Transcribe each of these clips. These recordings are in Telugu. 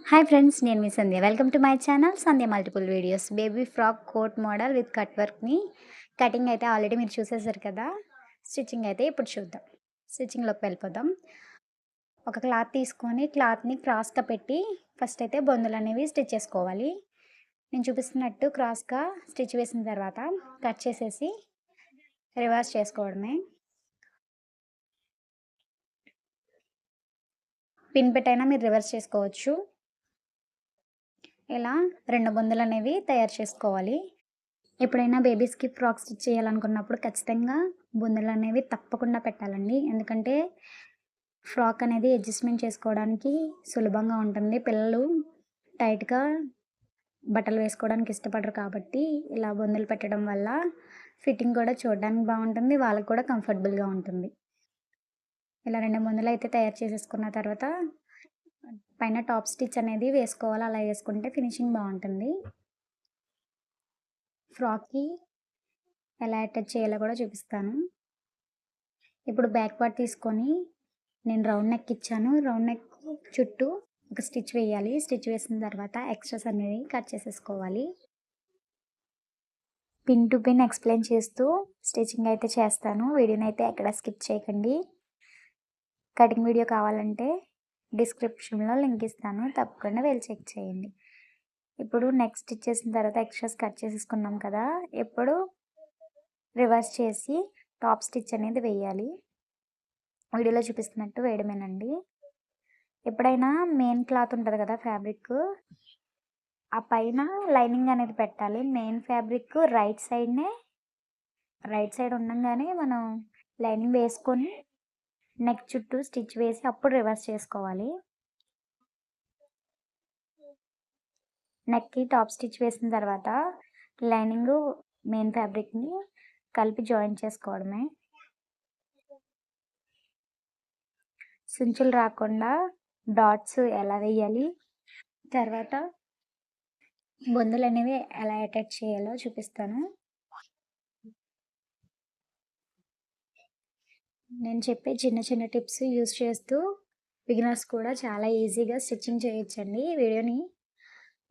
హాయ్ ఫ్రెండ్స్, నేను మీ Sandhya. Welcome to my channel Sandhya multiple videos. Baby frock coat model with cut వర్క్ని కటింగ్ అయితే ఆల్రెడీ మీరు చూసేసారు కదా. స్టిచ్చింగ్ అయితే ఇప్పుడు చూద్దాం. స్టిచ్చింగ్లోకి వెళ్ళిపోదాం. ఒక క్లాత్ తీసుకొని క్లాత్ని క్రాస్గా పెట్టి ఫస్ట్ అయితే బొందులు అనేవి స్టిచ్ చేసుకోవాలి. నేను చూపిస్తున్నట్టు క్రాస్గా స్టిచ్ వేసిన తర్వాత కట్ చేసేసి రివర్స్ చేసుకోవడమే. పిన్ పెట్టైనా మీరు రివర్స్ చేసుకోవచ్చు. ఇలా 2 బొందులు అనేవి తయారు చేసుకోవాలి. ఎప్పుడైనా బేబీస్‌కి ఫ్రాక్ స్టిచ్ చేయాలనుకున్నప్పుడు ఖచ్చితంగా బొందులు అనేవి తప్పకుండా పెట్టాలండి. ఎందుకంటే ఫ్రాక్ అనేది అడ్జస్ట్‌మెంట్ చేసుకోవడానికి సులభంగా ఉంటుంది. పిల్లలు టైట్‌గా బట్టలు వేసుకోవడానికి ఇష్టపడరు కాబట్టి ఇలా బొందులు పెట్టడం వల్ల ఫిట్టింగ్ కూడా చూడడానికి బాగుంటుంది. వాళ్ళకి కూడా కంఫర్టబుల్‌గా ఉంటుంది. ఇలా 2 బొందులు అయితే తయారు చేసేసుకున్న తర్వాత పైన టాప్ స్టిచ్ అనేది వేసుకోవాలి. అలా వేసుకుంటే ఫినిషింగ్ బాగుంటుంది. ఫ్రాక్‌కి ఎలా అటాచ్ చేయాలో కూడా చూపిస్తాను. ఇప్పుడు బ్యాక్ పార్ట్ తీసుకొని నేను రౌండ్ నెక్ ఇచ్చాను. రౌండ్ నెక్ చుట్టూ ఒక స్టిచ్ వేయాలి. స్టిచ్ వేసిన తర్వాత ఎక్స్ట్రాస్ అనేవి కట్ చేసేసుకోవాలి. పిన్ టు పిన్ ఎక్స్ప్లెయిన్ చేస్తూ స్టిచ్చింగ్ అయితే చేస్తాను. వీడియోని అయితే ఎక్కడ స్కిప్ చేయకండి. కటింగ్ వీడియో కావాలంటే డిస్క్రిప్షన్లో లింక్ ఇస్తాను, తప్పకుండా వెళ్ళి చెక్ చేయండి. ఇప్పుడు నెక్ స్టిచ్ చేసిన తర్వాత ఎక్స్ట్రాస్ కట్ చేసేసుకున్నాం కదా. ఇప్పుడు రివర్స్ చేసి టాప్ స్టిచ్ అనేది వేయాలి. వీడియోలో చూపిస్తున్నట్టు వేయడమేనండి. ఎప్పుడైనా మెయిన్ క్లాత్ ఉంటుంది కదా ఫ్యాబ్రిక్, ఆ పైన లైనింగ్ అనేది పెట్టాలి. మెయిన్ ఫ్యాబ్రిక్ రైట్ సైడ్ ఉండంగానే మనం లైనింగ్ వేసుకొని నెక్ చుట్టూ స్టిచ్ వేసి అప్పుడు రివర్స్ చేసుకోవాలి. నెక్కి టాప్ స్టిచ్ వేసిన తర్వాత లైనింగ్ మెయిన్ ఫ్యాబ్రిక్ని కలిపి జాయిన్ చేసుకోవడమే. సించులు రాకుండా డాట్స్ ఎలా వేయాలి, తర్వాత బొందులు అనేవి ఎలా అటాచ్ చేయాలో చూపిస్తాను. నేను చెప్పే చిన్న చిన్న టిప్స్ యూస్ చేస్తూ బిగినర్స్ కూడా చాలా ఈజీగా స్టిచ్చింగ్ చేయొచ్చండి. వీడియోని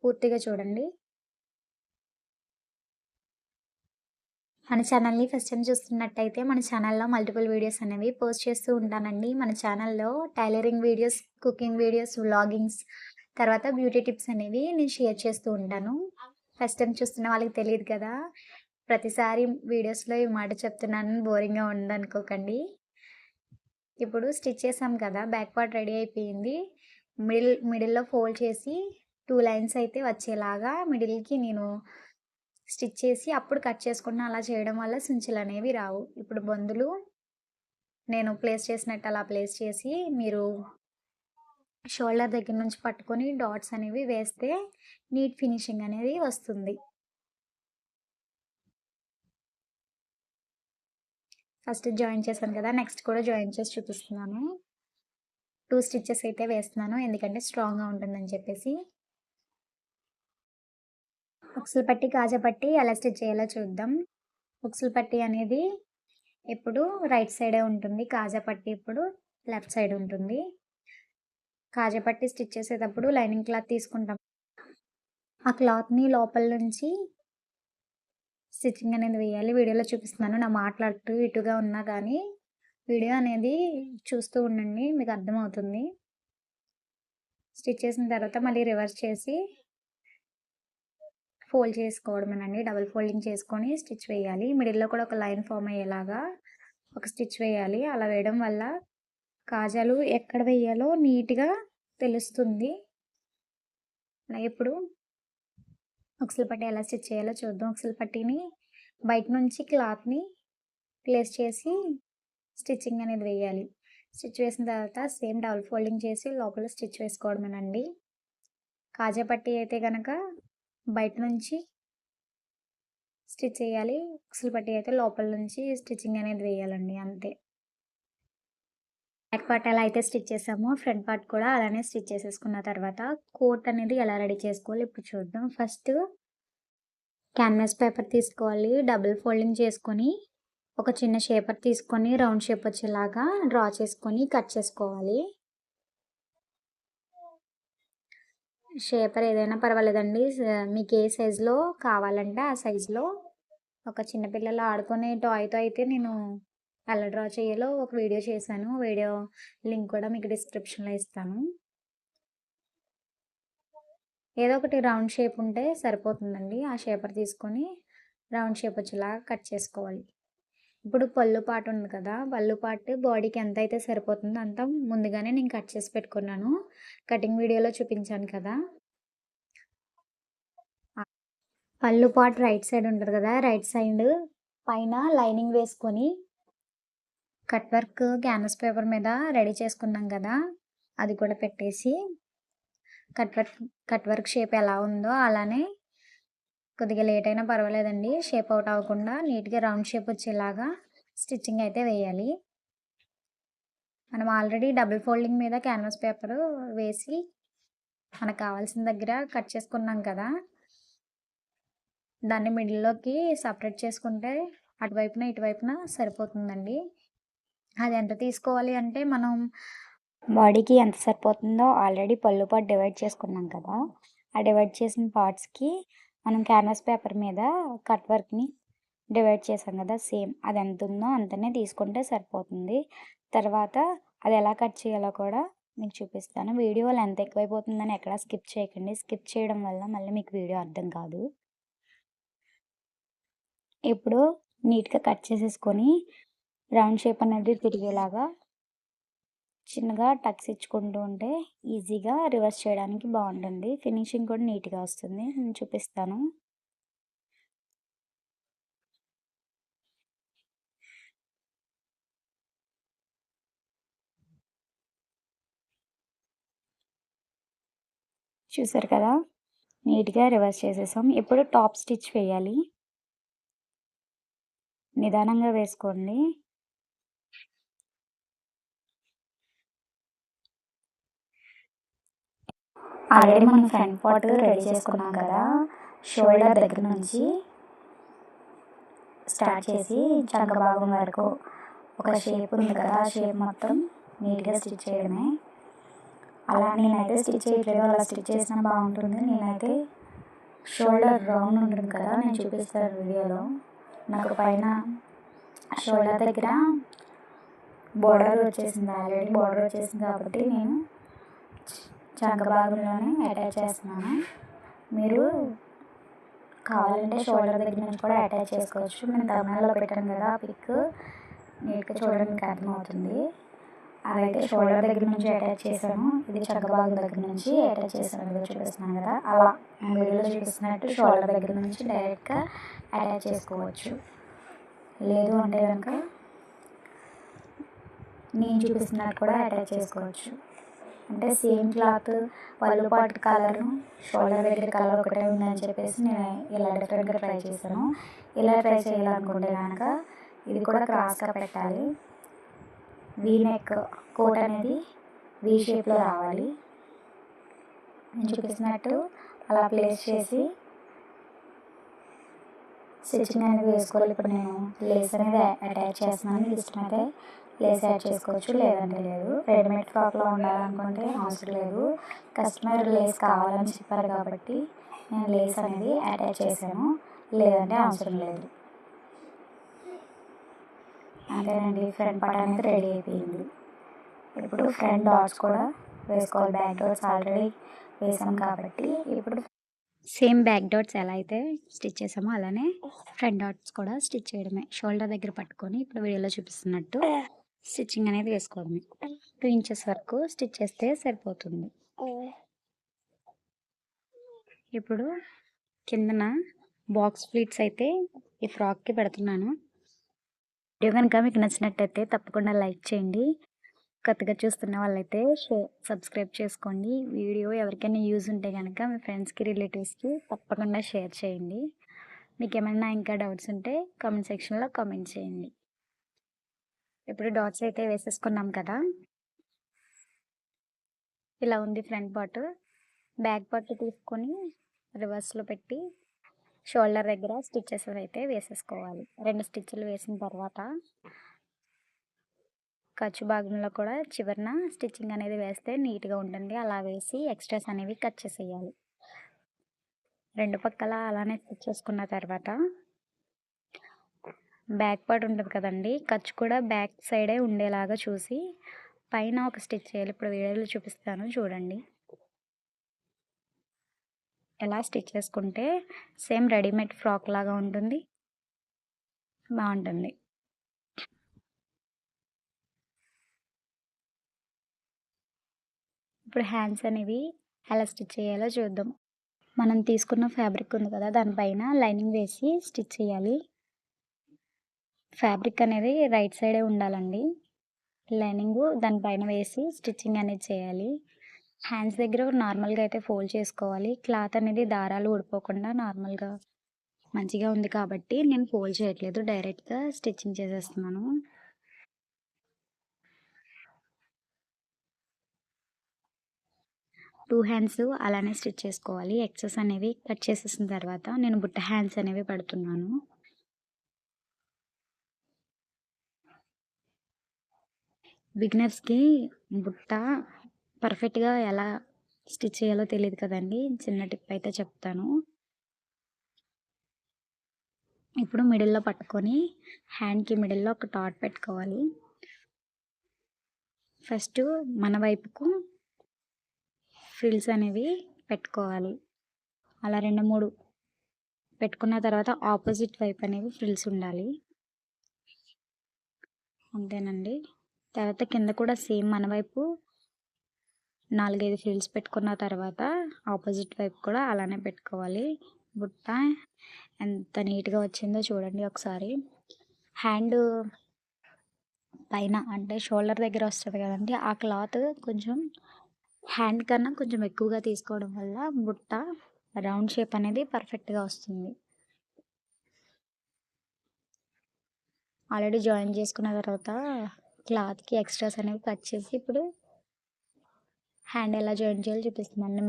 పూర్తిగా చూడండి. మన ఛానల్ని ఫస్ట్ టైం చూస్తున్నట్టయితే మన ఛానల్లో మల్టిపుల్ వీడియోస్ అనేవి పోస్ట్ చేస్తూ ఉంటానండి. మన ఛానల్లో tailoring videos, cooking videos, vloggings, తర్వాత బ్యూటీ టిప్స్ అనేవి నేను షేర్ చేస్తూ ఉంటాను. ఫస్ట్ టైం చూస్తున్న వాళ్ళకి తెలియదు కదా, ప్రతిసారి వీడియోస్లో ఈ మాట చెప్తున్నాను, బోరింగ్గా ఉండదనుకోకండి. ఇప్పుడు స్టిచ్ చేసాం కదా, బ్యాక్ పార్ట్ రెడీ అయిపోయింది. మిడిల్లో ఫోల్డ్ చేసి 2 లైన్స్ అయితే వచ్చేలాగా మిడిల్కి నేను స్టిచ్ చేసి అప్పుడు కట్ చేసుకున్న. అలా చేయడం వల్ల సించులు అనేవి రావు. ఇప్పుడు బొందులు నేను ప్లేస్ చేసినట్టు అలా ప్లేస్ చేసి మీరు షోల్డర్ దగ్గర నుంచి పట్టుకొని డాట్స్ అనేవి వేస్తే నీట్ ఫినిషింగ్ అనేది వస్తుంది. ఫస్ట్ జాయిన్ చేశాను కదా, నెక్స్ట్ కూడా జాయిన్ చేసి చూపిస్తున్నాను. 2 స్టిచెస్ అయితే వేస్తున్నాను, ఎందుకంటే స్ట్రాంగ్గా ఉంటుందని చెప్పేసి. ఉక్సులు పట్టి, కాజా పట్టి ఎలా స్టిచ్ చేయాలో చూద్దాం. ఉక్సులు పట్టి అనేది ఇప్పుడు రైట్ సైడే ఉంటుంది. కాజా పట్టి ఇప్పుడు లెఫ్ట్ సైడ్ ఉంటుంది. కాజా పట్టి స్టిచ్ చేసేటప్పుడు లైనింగ్ క్లాత్ తీసుకుంటాం. ఆ క్లాత్ని లోపల నుంచి స్టిచ్చింగ్ అనేది వేయాలి. వీడియోలో చూపిస్తున్నాను. నా మాట్లాడుతూ ఇటుగా ఉన్నా కానీ వీడియో అనేది చూస్తూ ఉండండి, మీకు అర్థమవుతుంది. స్టిచ్ చేసిన తర్వాత మళ్ళీ రివర్స్ చేసి ఫోల్డ్ చేసుకోవడమేనండి. డబుల్ ఫోల్డింగ్ చేసుకొని స్టిచ్ వేయాలి. మిడిల్లో కూడా ఒక లైన్ ఫామ్ అయ్యేలాగా ఒక స్టిచ్ వేయాలి. అలా వేయడం వల్ల కాజాలు ఎక్కడ వేయాలో నీట్గా తెలుస్తుంది. ఇప్పుడు ఉక్సులు పట్టి ఎలా స్టిచ్ చేయాలో చూద్దాం. ఉక్సులు పట్టిని బయట నుంచి క్లాత్ని ప్లేస్ చేసి స్టిచ్చింగ్ అనేది వేయాలి. స్టిచ్ వేసిన తర్వాత సేమ్ డబుల్ ఫోల్డింగ్ చేసి లోపల స్టిచ్ వేసుకోవడమేనండి. కాజా పట్టి అయితే కనుక బయట నుంచి స్టిచ్ చేయాలి. ఉక్సులు పట్టి అయితే లోపల నుంచి స్టిచ్చింగ్ అనేది వేయాలండి, అంతే. బ్యాక్ పార్ట్ ఎలా అయితే స్టిచ్ చేసామో ఫ్రంట్ పార్ట్ కూడా అలానే స్టిచ్ చేసేసుకున్న తర్వాత కోట్ అనేది ఎలా రెడీ చేసుకోవాలి ఇప్పుడు చూద్దాం. ఫస్ట్ క్యాన్వాస్ పేపర్ తీసుకోవాలి. డబుల్ ఫోల్డింగ్ చేసుకొని ఒక చిన్న షేపర్ తీసుకొని రౌండ్ షేప్ వచ్చేలాగా డ్రా చేసుకొని కట్ చేసుకోవాలి. షేపర్ ఏదైనా పర్వాలేదండి. మీకు ఏ సైజులో కావాలంటే ఆ సైజులో ఒక చిన్న పిల్లలు ఆడుకునే టాయ్‌తో అయితే నేను ఎలా డ్రా చేయాలో ఒక వీడియో చేశాను. వీడియో లింక్ కూడా మీకు డిస్క్రిప్షన్‌లో ఇస్తాను. ఏదో ఒకటి రౌండ్ షేప్ ఉంటే సరిపోతుందండి. ఆ షేపర్ తీసుకొని రౌండ్ షేప్ వచ్చేలాగా కట్ చేసుకోవాలి. ఇప్పుడు పళ్ళు పార్ట్ ఉంది కదా! పళ్ళు పార్ట్ బాడీకి ఎంతైతే సరిపోతుందో అంత ముందుగానే నేను కట్ చేసి పెట్టుకున్నాను. కటింగ్ వీడియోలో చూపించాను కదా! పళ్ళు పార్ట్ రైట్ సైడ్ ఉంటది కదా! రైట్ సైడ్ పైన లైనింగ్ వేసుకొని కట్ వర్క్ క్యాన్వాస్ పేపర్ మీద రెడీ చేసుకున్నాం కదా! అది కూడా పెట్టేసి cut work cut work shape ఎలా ఉందో అలానే కొద్దిగా లేట్ అయినా పర్వాలేదండి. షేప్ ఔట్ అవ్వకుండా నీట్‌గా రౌండ్ షేప్ వచ్చేలాగా స్టిచ్చింగ్ అయితే వేయాలి. మనం ఆల్రెడీ డబుల్ ఫోల్డింగ్ మీద క్యాన్వాస్ పేపరు వేసి మనకు కావాల్సిన దగ్గర కట్ చేసుకున్నాం కదా! దాన్ని మిడిల్‌లోకి సెపరేట్ చేసుకుంటే అటువైపున, ఇటువైపున సరిపోతుందండి. అది ఎంత తీసుకోవాలి అంటే మనం బాడీకి ఎంత సరిపోతుందో ఆల్రెడీ పళ్ళు పార్ట్ డివైడ్ చేసుకున్నాం కదా! ఆ డివైడ్ చేసిన పార్ట్స్‌కి మనం క్యాన్వాస్ పేపర్ మీద కట్ వర్క్‌ని డివైడ్ చేసాం కదా! సేమ్ అది ఎంత ఉందో అంతనే తీసుకుంటే సరిపోతుంది. తర్వాత అది ఎలా కట్ చేయాలో కూడా మీకు చూపిస్తాను. వీడియో లెంత్ ఎక్కువైపోతుందని ఎక్కడ స్కిప్ చేయకండి. స్కిప్ చేయడం వల్ల మళ్ళీ మీకు వీడియో అర్థం కాదు. ఇప్పుడు నీట్‌గా కట్ చేసేసుకొని రౌండ్ షేప్ అనేది తిరిగేలాగా చిన్నగా టక్స్ ఇచ్చుకుంటూ ఉంటే ఈజీగా రివర్స్ చేయడానికి బాగుంటుంది. ఫినిషింగ్ కూడా నీట్‌గా వస్తుంది. నేను చూపిస్తాను. చూసారు కదా! నీట్‌గా రివర్స్ చేసేసాం. ఇప్పుడు టాప్ స్టిచ్ వేయాలి. నిదానంగా వేసుకోండి. ఆల్రెడీ మనం ఫ్రంట్ పార్ట్ రెడీ చేసుకున్నాం కదా! షోల్డర్ దగ్గర నుంచి స్టార్ట్ చేసి చంక భాగం వరకు ఒక షేప్ ఉంది కదా! ఆ షేప్ మొత్తం నీట్‌గా స్టిచ్ చేయడమే. అలా నేనైతే స్టిచ్ చేయట్లేదు. అలా స్టిచ్ చేసినా బాగుంటుంది. నేనైతే షోల్డర్ రౌండ్ ఉంటుంది కదా! నేను చూపిస్తాను వీడియోలో. నాకు పైన షోల్డర్ దగ్గర బోర్డర్ వచ్చేసింది. ఆల్రెడీ బోర్డర్ వచ్చేసింది కాబట్టి నేను చంక భాగంలోనే అటాచ్ చేస్తున్నాను. మీరు కావాలంటే షోల్డర్ దగ్గర నుంచి కూడా అటాచ్ చేసుకోవచ్చు. నేను థంబ్నెయిల్‌లో పెట్టాను కదా! పిక్ నీట్‌గా చూడడానికి అర్థమవుతుంది. అదైతే షోల్డర్ దగ్గర నుంచి అటాచ్ చేశాను. ఇది చంక భాగం దగ్గర నుంచి అటాచ్ చేశాను. ఇదిగో చూపిస్తున్నాను కదా! అలా వీడియోలో చూపిస్తున్నట్టు షోల్డర్ దగ్గర నుంచి డైరెక్ట్‌గా అటాచ్ చేసుకోవచ్చు. లేదు అంటే కనుక నేను చూపిస్తున్నట్టు కూడా అటాచ్ చేసుకోవచ్చు. అంటే సేమ్ క్లాత్ పళ్ళు పార్ట్ కలర్ షోల్డర్ దగ్గర కలర్ ఒకటే ఉందని చెప్పేసి నేను ఇలా డిఫరెంట్గా ట్రై చేశాను. ఇలా ట్రై చేయాలనుకుంటే కనుక ఇది కూడా క్రాస్గా పెట్టాలి. వీ నెక్ కోట్ అనేది వీ షేప్లో రావాలి. నేను చూపిస్తున్నట్టు అలా ప్లేస్ చేసి స్టిచ్చింగ్ అనేది వేసుకోవాలి. ఇప్పుడు నేను లేస్ అనేది అటాచ్ చేస్తున్నాను. మీకు ఇష్టమైతే లేస్ యాడ్ చేసుకోవచ్చు, లేదంటే లేదు. రెడీమేడ్ ఫ్రాక్లో ఉండాలనుకుంటే అవసరం లేదు. కస్టమర్ లేస్ కావాలని చెప్పారు కాబట్టి నేను లేస్ అనేది అటాచ్ చేశాను, లేదంటే అవసరం లేదు. అంతేనండి, ఫ్రంట్ పార్ట్ అనేది రెడీ అయిపోయింది. ఇప్పుడు ఫ్రంట్ డాట్స్ కూడా వేసుకోవాలి. బ్యాక్ డాట్స్ ఆల్రెడీ వేసాం కాబట్టి ఇప్పుడు సేమ్ బ్యాక్ డాట్స్ ఎలా అయితే స్టిచ్ చేసామో అలానే ఫ్రంట్ డాట్స్ కూడా స్టిచ్ చేయడమే. షోల్డర్ దగ్గర పట్టుకొని ఇప్పుడు వీడియోలో చూపిస్తున్నట్టు స్టిచ్చింగ్ అనేది వేసుకోవడమే. 2 ఇంచెస్ వరకు స్టిచ్ చేస్తే సరిపోతుంది. ఇప్పుడు కిందన బాక్స్ ప్లీట్స్ అయితే ఈ ఫ్రాక్కి పెడుతున్నాను. వీడియో కనుక మీకు నచ్చినట్టయితే తప్పకుండా లైక్ చేయండి. కొత్తగా చూస్తున్న వాళ్ళైతే సబ్స్క్రైబ్ చేసుకోండి. వీడియో ఎవరికైనా యూజ్ ఉంటే కనుక మీ ఫ్రెండ్స్కి, రిలేటివ్స్కి తప్పకుండా షేర్ చేయండి. మీకు ఏమైనా ఇంకా డౌట్స్ ఉంటే కామెంట్ సెక్షన్లో కామెంట్ చేయండి. ఇప్పుడు డాట్స్ అయితే వేసేసుకున్నాం కదా! ఇలా ఉంది ఫ్రంట్ పార్ట్. బ్యాక్ పార్ట్ తీసుకొని రివర్స్లో పెట్టి షోల్డర్ దగ్గర స్టిచ్చెస్ అయితే వేసేసుకోవాలి. 2 స్టిచ్లు వేసిన తర్వాత ఖర్చు భాగంలో కూడా చివరన స్టిచ్చింగ్ అనేది వేస్తే నీట్‌గా ఉంటుంది. అలా వేసి ఎక్స్‌ట్రాస్ అనేవి కట్ చేసేయాలి. 2 పక్కల అలానే స్టిచ్ చేసుకున్న తర్వాత బ్యాక్ పార్ట్ ఉంటది కదండీ! ఖర్చు కూడా బ్యాక్ సైడే ఉండేలాగా చూసి పైన ఒక స్టిచ్ చేయాలి. ఇప్పుడు వీడియోలో చూపిస్తాను చూడండి. ఎలా స్టిచ్ చేసుకుంటే సేమ్ రెడీమేడ్ ఫ్రాక్ లాగా ఉంటుంది. బావుంటుంది. ఇప్పుడు హ్యాండ్స్ అనేవి ఎలా స్టిచ్ చేయాలో చూద్దాం. మనం తీసుకున్న ఫ్యాబ్రిక్ ఉంది కదా! దానిపైన లైనింగ్ వేసి స్టిచ్ చేయాలి. ఫ్యాబ్రిక్ అనేది రైట్ సైడే ఉండాలండి. లైనింగు దాని పైన వేసి స్టిచ్చింగ్ అనేది చేయాలి. హ్యాండ్స్ దగ్గర నార్మల్‌గా అయితే ఫోల్డ్ చేసుకోవాలి. క్లాత్ అనేది దారాలు ఊడిపోకుండా నార్మల్‌గా మంచిగా ఉంది కాబట్టి నేను ఫోల్డ్ చేయట్లేదు. డైరెక్ట్‌గా స్టిచ్చింగ్ చేసేస్తున్నాను. 2 హ్యాండ్స్ అలానే స్టిచ్ చేసుకోవాలి. ఎక్సెస్ అనేవి కట్ చేసేసిన తర్వాత నేను బుట్ట హ్యాండ్స్ అనేవి పెడుతున్నాను. బిగినర్స్‌కి బుట్ట పర్ఫెక్ట్‌గా ఎలా స్టిచ్ చేయాలో తెలీదు కదండీ! చిన్న టిప్ అయితే చెప్తాను. ఇప్పుడు మిడిల్‌లో పట్టుకొని హ్యాండ్‌కి మిడిల్‌లో ఒక డాట్ పెట్టుకోవాలి. ఫస్టు మన వైపుకు ఫ్రిల్స్ అనేవి పెట్టుకోవాలి. అలా 2, 3 పెట్టుకున్న తర్వాత ఆపోజిట్ వైపు అనేవి ఫ్రిల్స్ ఉండాలి. అంతేనండి. తర్వాత కింద కూడా సేమ్ మన వైపు 4, 5 ఫ్రిల్స్ పెట్టుకున్న తర్వాత ఆపోజిట్ వైపు కూడా అలానే పెట్టుకోవాలి. బుట్ట ఎంత నీట్‌గా వచ్చిందో చూడండి ఒకసారి. హ్యాండు పైన అంటే షోల్డర్ దగ్గర వస్తది కదండీ! ఆ క్లాత్ కొంచెం హ్యాండ్ కన్నా కొంచెం ఎక్కువగా తీసుకోవడం వల్ల బుట్ట రౌండ్ షేప్ అనేది పర్ఫెక్ట్‌గా వస్తుంది. ఆల్రెడీ జాయిన్ చేసుకున్న తర్వాత క్లాత్‌కి ఎక్స్‌ట్రాస్ అనేవి కట్ చేసి ఇప్పుడు హ్యాండ్ ఎలా జాయిన్ చేయాలో చూపిస్తున్నాను.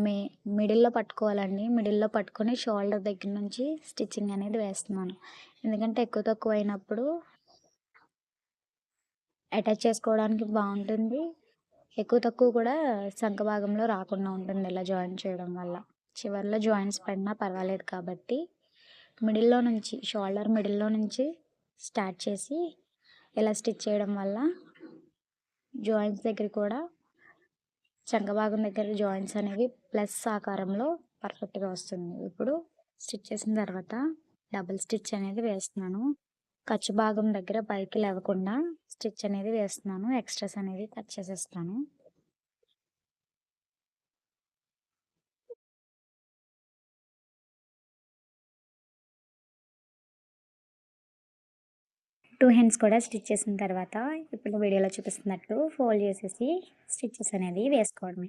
మిడిల్‌లో పట్టుకోవాలండి. మిడిల్‌లో పట్టుకొని షోల్డర్ దగ్గర నుంచి స్టిచ్చింగ్ అనేది వేస్తున్నాను. ఎందుకంటే ఎక్కువ తక్కువ అయినప్పుడు అటాచ్ చేసుకోవడానికి బావుంటుంది. ఎక్కువ తక్కువ కూడా సంక భాగంలో రాకుండా ఉంటుంది ఇలా జాయిన్ చేయడం వల్ల. చివర్లో జాయింట్స్ పడినా పర్వాలేదు కాబట్టి మిడిల్‌లో నుంచి షోల్డర్ మిడిల్‌లో నుంచి స్టార్ట్ చేసి ఇలా స్టిచ్ చేయడం వల్ల జాయింట్స్ దగ్గర కూడా చంక భాగం దగ్గర జాయింట్స్ అనేవి ప్లస్ ఆకారంలో పర్ఫెక్ట్‌గా వస్తుంది. ఇప్పుడు స్టిచ్ చేసిన తర్వాత డబుల్ స్టిచ్ అనేది వేస్తున్నాను. ఖర్చు భాగం దగ్గర పైకి లేవకుండా స్టిచ్ అనేది వేస్తున్నాను. ఎక్స్‌ట్రాస్ అనేవి కట్ చేసేస్తాను. 2 హ్యాండ్స్ కూడా స్టిచ్ చేసిన తర్వాత ఇప్పుడు వీడియోలో చూపిస్తున్నట్టు ఫోల్డ్ చేసేసి స్టిచెస్ అనేది వేసుకోవడమే.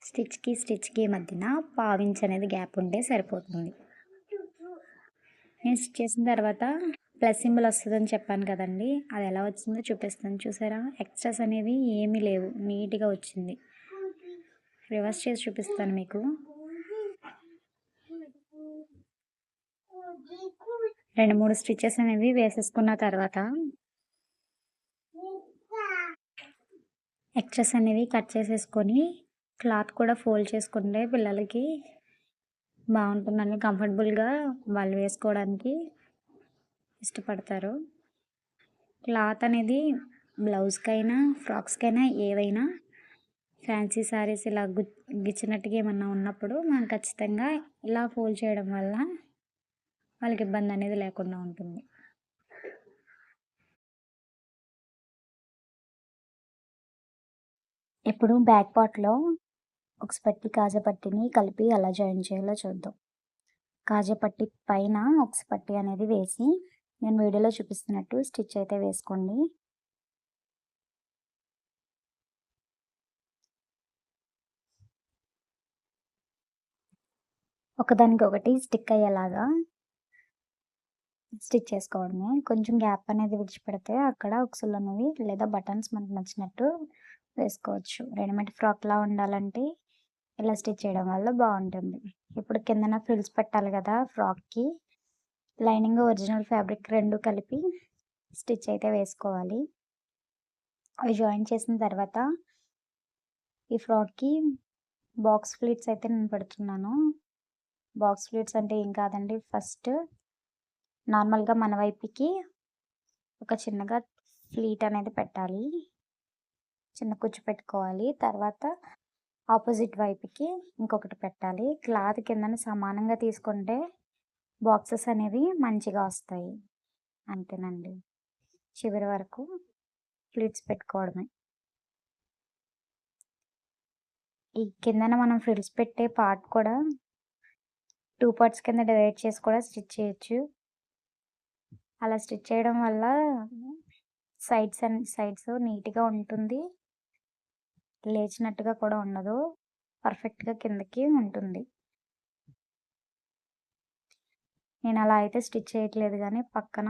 స్టిచ్‌కి మధ్యన పావించ్ అనేది గ్యాప్ ఉంటే సరిపోతుంది. నేను స్టిచ్ చేసిన తర్వాత ప్లస్ సింబల్ వస్తదని చెప్పాను కదండీ! అది ఎలా వచ్చిందో చూపిస్తాను చూసారా? ఎక్స్‌ట్రాస్ అనేవి ఏమీ లేవు. నీట్‌గా వచ్చింది. రివర్స్ చేసి చూపిస్తాను మీకు. 2, 3 స్టిచెస్ అనేవి వేసేసుకున్న తర్వాత ఎక్స్‌ట్రాస్ అనేవి కట్ చేసేసుకొని క్లాత్ కూడా ఫోల్డ్ చేసుకుంటే పిల్లలకి బావుంటుందండి. కంఫర్టబుల్‌గా వాళ్ళు వేసుకోవడానికి ఇష్టపడతారు. క్లాత్ అనేది బ్లౌజ్‌కైనా, ఫ్రాక్స్‌కైనా ఏవైనా ఫ్యాన్సీ శారీస్ ఇలా గిచ్చినట్టుగా ఏమన్నా ఉన్నప్పుడు మనం ఖచ్చితంగా ఇలా ఫోల్డ్ చేయడం వల్ల వాళ్ళకి ఇబ్బంది అనేది లేకుండా ఉంటుంది. ఇప్పుడు బ్యాక్ పార్ట్‌లో ఉక్స్ పట్టి, కాజా పట్టీని కలిపి ఎలా జాయిన్ చేయాలో చూద్దాం. కాజా పట్టీ పైన ఉక్స్ పట్టి అనేది వేసి నేను వీడియోలో చూపిస్తున్నట్టు స్టిచ్ అయితే వేసుకోండి. ఒకదానికొకటి స్టిక్ అయ్యేలాగా స్టిచ్ చేసుకోవడమే. కొంచెం గ్యాప్ అనేది విడిచిపెడితే అక్కడ ఉక్సులనేవి లేదా బటన్స్ మనకు నచ్చినట్టు వేసుకోవచ్చు. రెడీమేడ్ ఫ్రాక్‌లా ఉండాలంటే ఇలా స్టిచ్ చేయడం వల్ల బావుంటుంది. ఇప్పుడు కిందన ఫ్రిల్స్ పెట్టాలి కదా ఫ్రాక్‌కి. లైనింగ్, ఒరిజినల్ ఫ్యాబ్రిక్ 2 కలిపి స్టిచ్ అయితే వేసుకోవాలి. అవి జాయిన్ చేసిన తర్వాత ఈ ఫ్రాక్‌కి బాక్స్ ప్లీట్స్ అయితే నేను పెడుతున్నాను. బాక్స్ ప్లీట్స్ అంటే ఏం కాదండి. ఫస్ట్ నార్మల్‌గా మన వైపుకి ఒక చిన్నగా ప్లీట్ అనేది పెట్టాలి. చిన్న కుచ్చు పెట్టుకోవాలి. తర్వాత ఆపోజిట్ వైపుకి ఇంకొకటి పెట్టాలి. క్లాత్ కిందన సమానంగా తీసుకుంటే బాక్సెస్ అనేవి మంచిగా వస్తాయి. అంతేనండి. చివరి వరకు ప్లీట్స్ పెట్టుకోవడమే. ఈ కిందన మనం ఫ్రిల్స్ పెట్టే పార్ట్ కూడా 2 పార్ట్స్ కింద డివైడ్ చేసి కూడా స్టిచ్ చేయొచ్చు. అలా స్టిచ్ చేయడం వల్ల సైడ్స్ నీట్‌గా ఉంటుంది. లేచినట్టుగా కూడా ఉండదు. పర్ఫెక్ట్‌గా కిందకి ఉంటుంది. నేను అలా అయితే స్టిచ్ చేయట్లేదు గానీ, పక్కన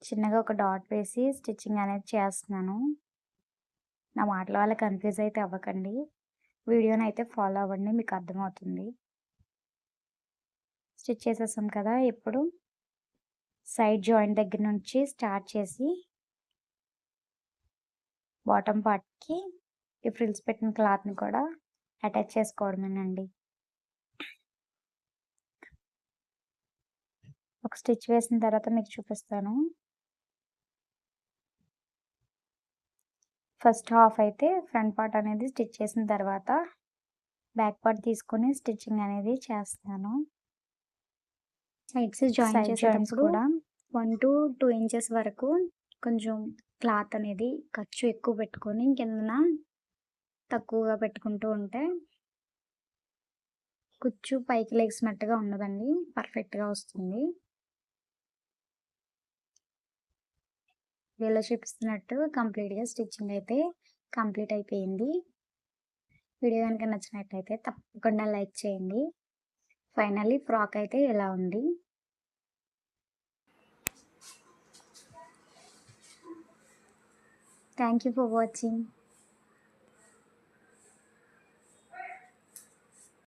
చిన్నగా ఒక డాట్ వేసి స్టిచ్చింగ్ అనేది చేస్తున్నాను. నా మాటల వల్ల కన్‌ఫ్యూజ్ అయితే అవ్వకండి. వీడియోనైతే ఫాలో అవ్వండి. మీకు అర్థమవుతుంది. స్టిచ్ చేసేసాం కదా! ఇప్పుడు సైడ్ జాయింట్ దగ్గర నుంచి స్టార్ట్ చేసి బాటమ్ పార్ట్‌కి ఈ ఫ్రిల్స్ పెట్టిన క్లాత్‌ని కూడా అటాచ్ చేసుకోవడమేనండి. ఒక స్టిచ్ వేసిన తర్వాత మీకు చూపిస్తాను. ఫస్ట్ హాఫ్ అయితే ఫ్రంట్ పార్ట్ అనేది స్టిచ్ చేసిన తర్వాత బ్యాక్ పార్ట్ తీసుకొని స్టిచ్చింగ్ అనేది చేస్తాను. సైడ్ జాయిన్స్ కూడా 1-2 ఇంచెస్ వరకు కొంచెం క్లాత్ అనేది ఖర్చు ఎక్కువ పెట్టుకొని కిందన తక్కువగా పెట్టుకుంటూ ఉంటే కుచ్చు పైకి లెగిసినట్టుగా ఉండదండి. పర్ఫెక్ట్‌గా వస్తుంది. వీడియోలో చూపిస్తున్నట్టు కంప్లీట్‌గా స్టిచ్చింగ్ అయితే కంప్లీట్ అయిపోయింది. వీడియో గనుక నచ్చినట్టయితే తప్పకుండా లైక్ చేయండి. ఫైనల్లీ ఫ్రాక్ అయితే ఇలా ఉంది. Thank you for watching.